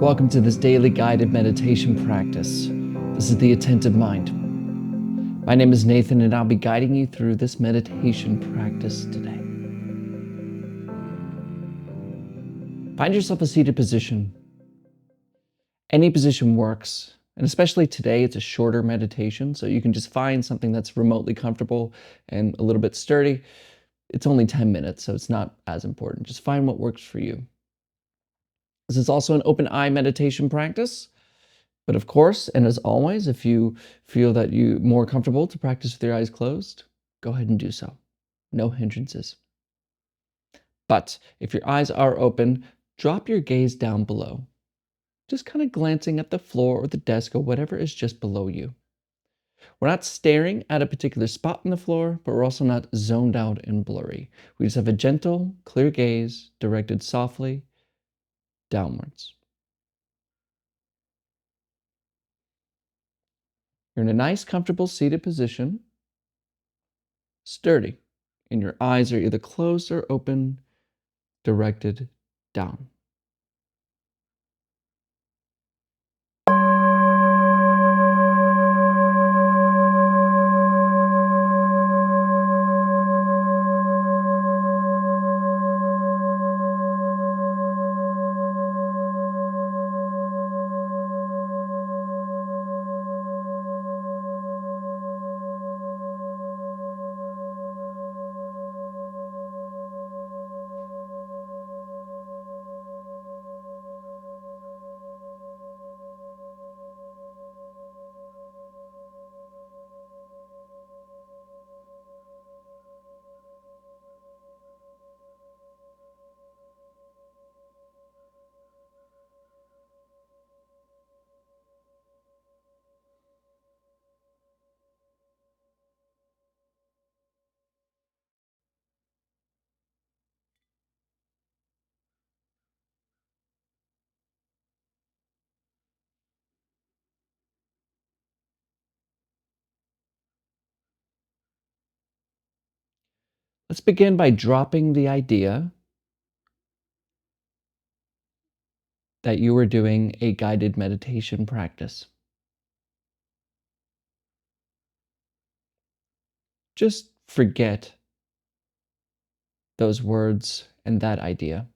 Welcome to this daily guided meditation practice. This is the Attentive Mind. My name is Nathan, and I'll be guiding you through this meditation practice today. Find yourself a seated position. Any position works, and especially today, it's a shorter meditation, so you can just find something that's remotely comfortable and a little bit sturdy. It's only 10 minutes, so it's not as important. Just find what works for you. This is also an open eye meditation practice. But of course, and as always, if you feel that you're more comfortable to practice with your eyes closed, go ahead and do so. No hindrances. But if your eyes are open, drop your gaze down below, just kind of glancing at the floor or the desk or whatever is just below you. We're not staring at a particular spot on the floor, but we're also not zoned out and blurry. We just have a gentle, clear gaze directed softly downwards. You're in a nice, comfortable seated position, sturdy, and your eyes are either closed or open, directed down. Let's begin by dropping the idea that you are doing a guided meditation practice. Just forget those words and that idea.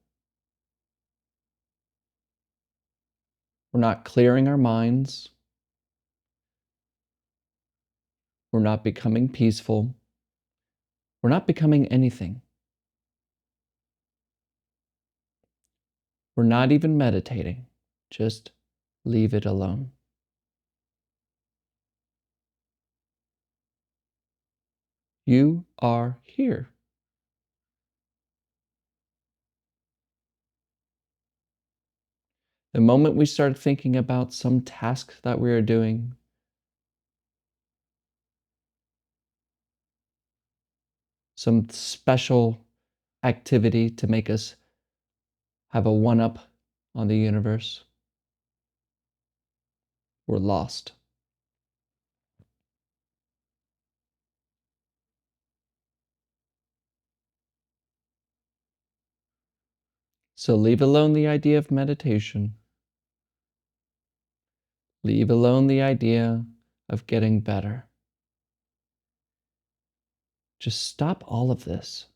We're not clearing our minds. We're not becoming peaceful. We're not becoming anything. We're not even meditating. Just leave it alone. You are here. The moment we start thinking about some task that we are doing, some special activity to make us have a one-up on the universe, we're lost. So leave alone the idea of meditation. Leave alone the idea of getting better. Just stop all of this.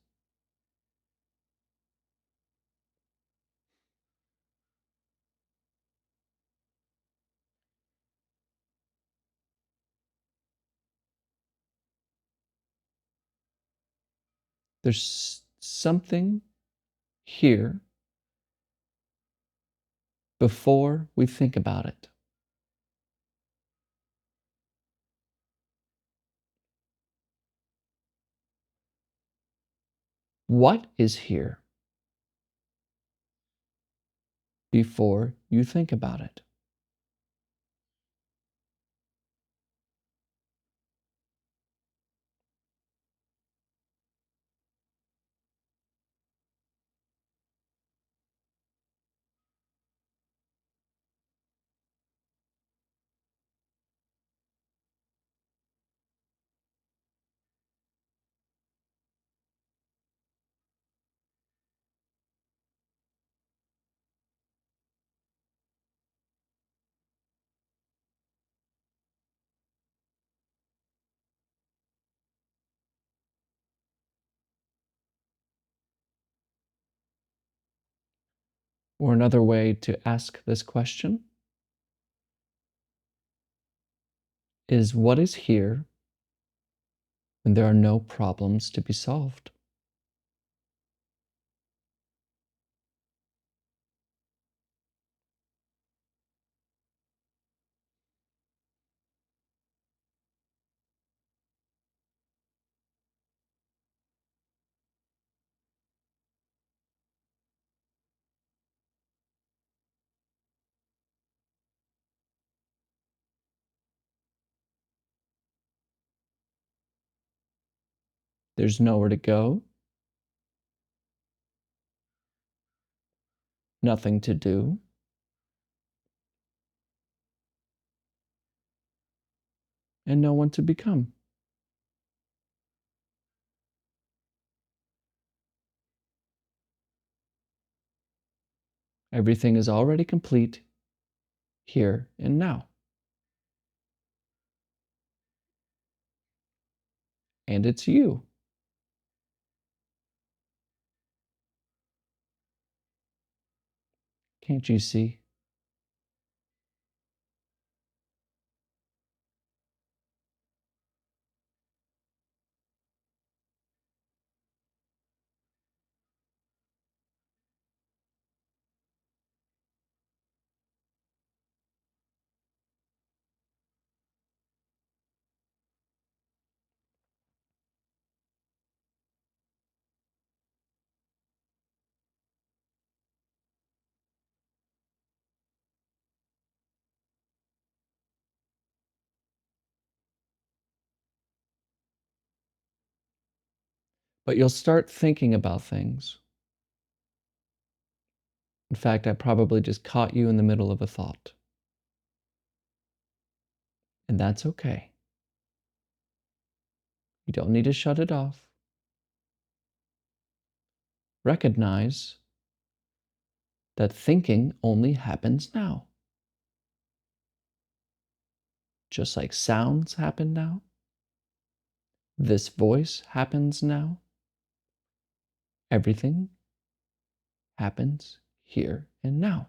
There's something here before we think about it. What is here before you think about it? Or another way to ask this question is, what is here when there are no problems to be solved? There's nowhere to go, nothing to do, and no one to become. Everything is already complete here and now. And it's you. Can't you see? But you'll start thinking about things. In fact, I probably just caught you in the middle of a thought. And that's okay. You don't need to shut it off. Recognize that thinking only happens now. Just like sounds happen now, this voice happens now, everything happens here and now.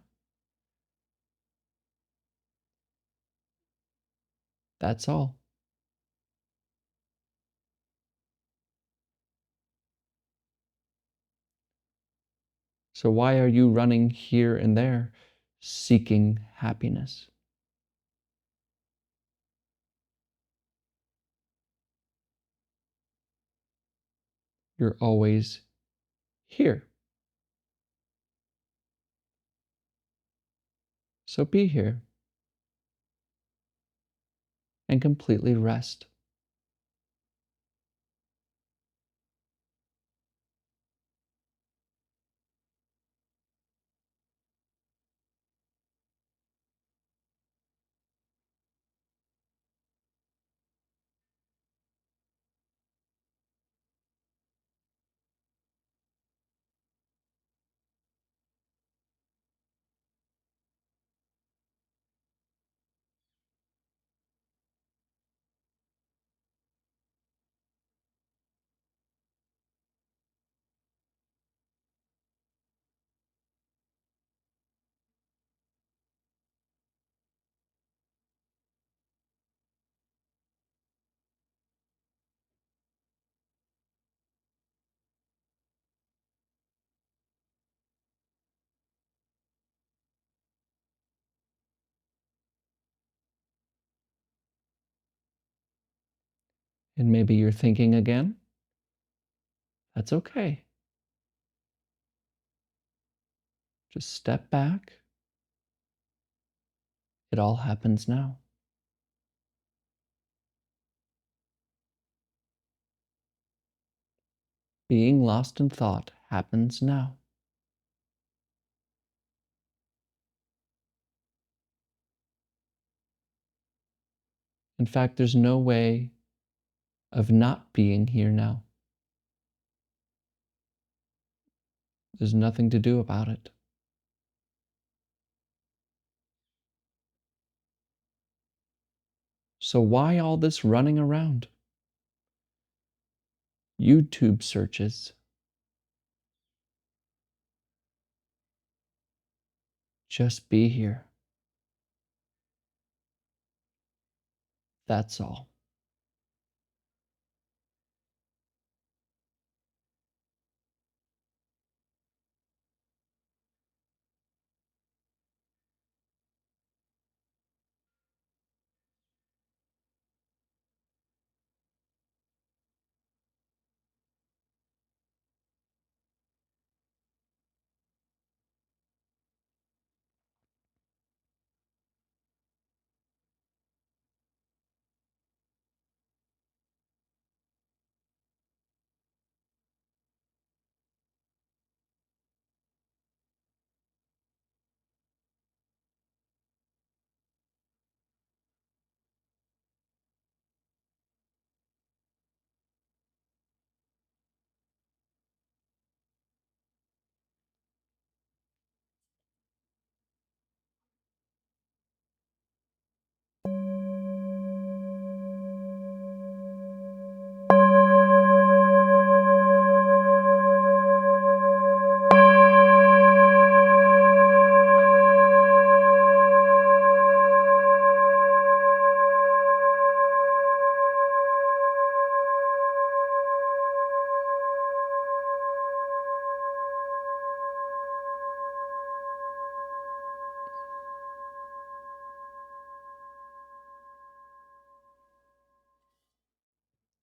That's all. So why are you running here and there seeking happiness? You're always here. So be here and completely rest. And maybe you're thinking again. That's okay. Just step back. It all happens now. Being lost in thought happens now. In fact, there's no way of not being here now. There's nothing to do about it. So why all this running around? YouTube searches, Just be here. That's all.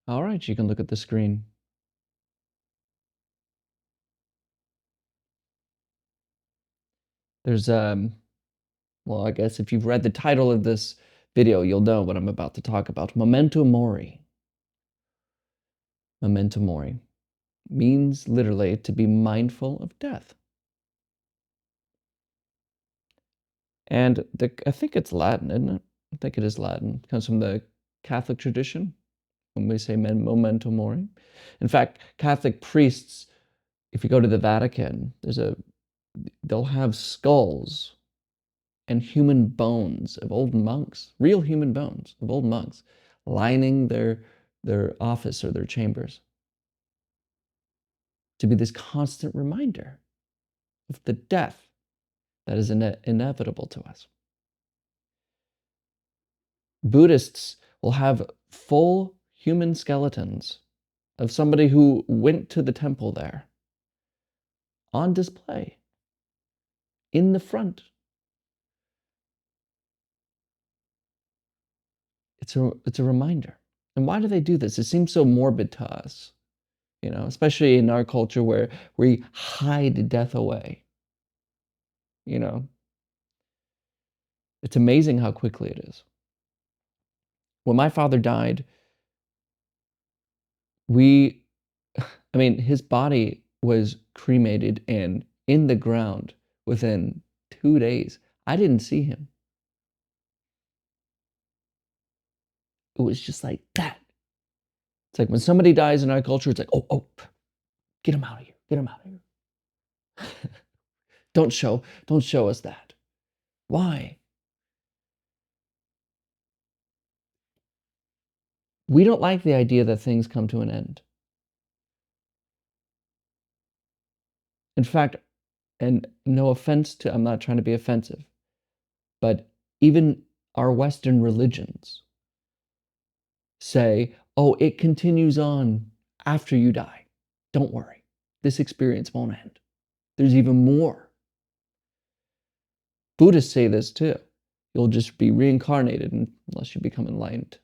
All right, you can look at the screen. There's well, I guess if you've read the title of this video, you'll know what I'm about to talk about. Memento Mori. Memento Mori means literally to be mindful of death. And I think it's Latin, isn't it? I think it is Latin. It comes from the Catholic tradition when we say memento mori. In fact, Catholic priests, if you go to the Vatican, they'll have skulls and human bones of old monks, real human bones of old monks, lining their office or their chambers to be this constant reminder of the death that is inevitable to us. Buddhists will have full human skeletons of somebody who went to the temple there on display in the front. It's a reminder. And why do they do this? It seems so morbid to us, especially in our culture where we hide death away. You know, it's amazing how quickly it is. When my father died, his body was cremated and in the ground within 2 days. I didn't see him. It was just like that. It's like when somebody dies in our culture, it's like, oh, get him out of here. Get him out of here. don't show us that. Why? We don't like the idea that things come to an end. In fact, and no offense I'm not trying to be offensive, but even our Western religions say, oh, it continues on after you die. Don't worry. This experience won't end. There's even more. Buddhists say this too. You'll just be reincarnated unless you become enlightened.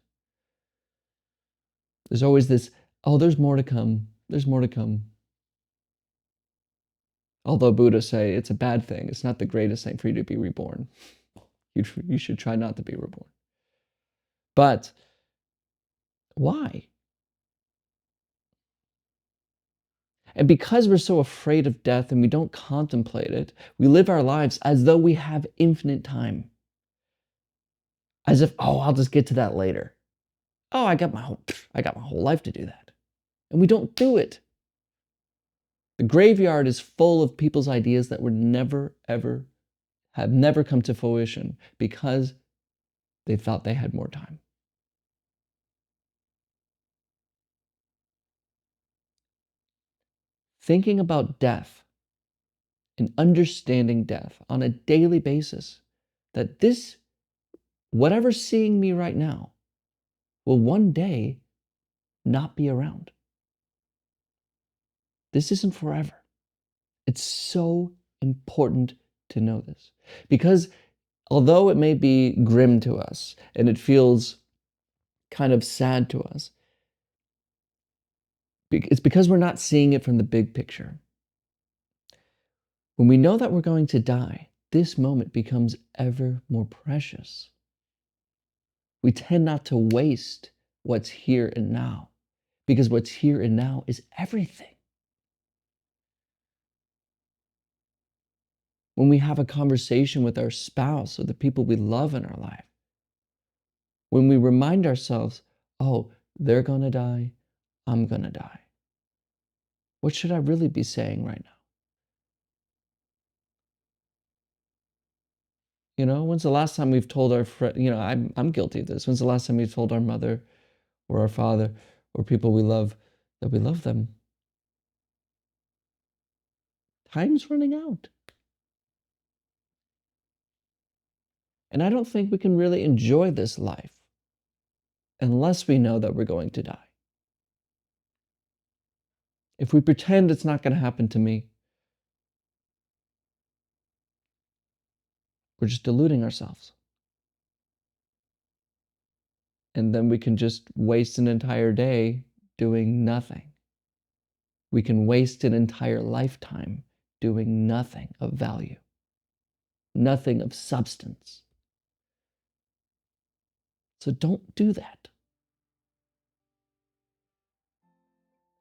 There's always this, oh, there's more to come. There's more to come. Although Buddhists say it's a bad thing. It's not the greatest thing for you to be reborn. You should try not to be reborn. But why? And because we're so afraid of death and we don't contemplate it, we live our lives as though we have infinite time. As if, oh, I'll just get to that later. Oh, I got my whole life to do that. And we don't do it. The graveyard is full of people's ideas that were have never come to fruition because they thought they had more time. Thinking about death and understanding death on a daily basis, that this, whatever's seeing me right now, will one day not be around. This isn't forever. It's so important to know this, because although it may be grim to us and it feels kind of sad to us, it's because we're not seeing it from the big picture. When we know that we're going to die, this moment becomes ever more precious. We tend not to waste what's here and now, because what's here and now is everything. When we have a conversation with our spouse or the people we love in our life, when we remind ourselves, oh, they're gonna die, I'm gonna die. What should I really be saying right now? You know, when's the last time we've told our friend, I'm guilty of this. When's the last time we've told our mother or our father or people we love that we love them? Time's running out. And I don't think we can really enjoy this life unless we know that we're going to die. If we pretend it's not going to happen to me, we're just deluding ourselves. And then we can just waste an entire day doing nothing. We can waste an entire lifetime doing nothing of value, nothing of substance. So don't do that.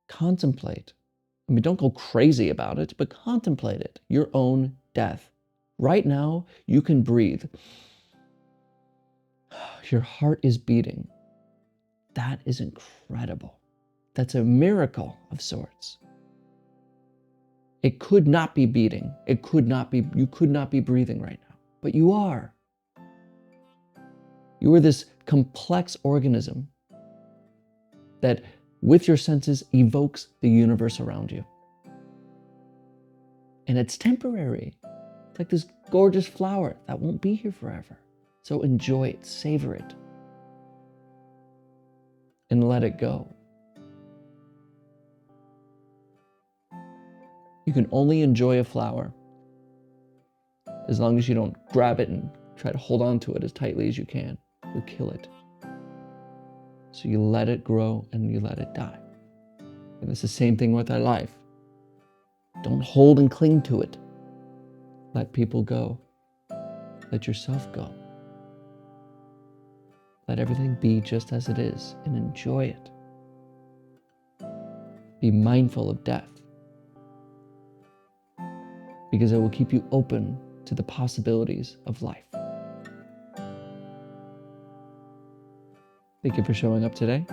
Contemplate. I mean, don't go crazy about it, but contemplate it, your own death. Right now, you can breathe. Your heart is beating. That is incredible. That's a miracle of sorts. It could not be beating. You could not be breathing right now, but you are. You are this complex organism that, with your senses, evokes the universe around you. And it's temporary. It's like this gorgeous flower that won't be here forever. So enjoy it, savor it, and let it go. You can only enjoy a flower as long as you don't grab it and try to hold on to it as tightly as you can. You'll kill it. So you let it grow and you let it die. And it's the same thing with our life. Don't hold and cling to it. Let people go. Let yourself go. Let everything be just as it is and enjoy it. Be mindful of death, because it will keep you open to the possibilities of life. Thank you for showing up today.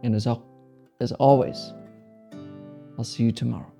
And as always, I'll see you tomorrow.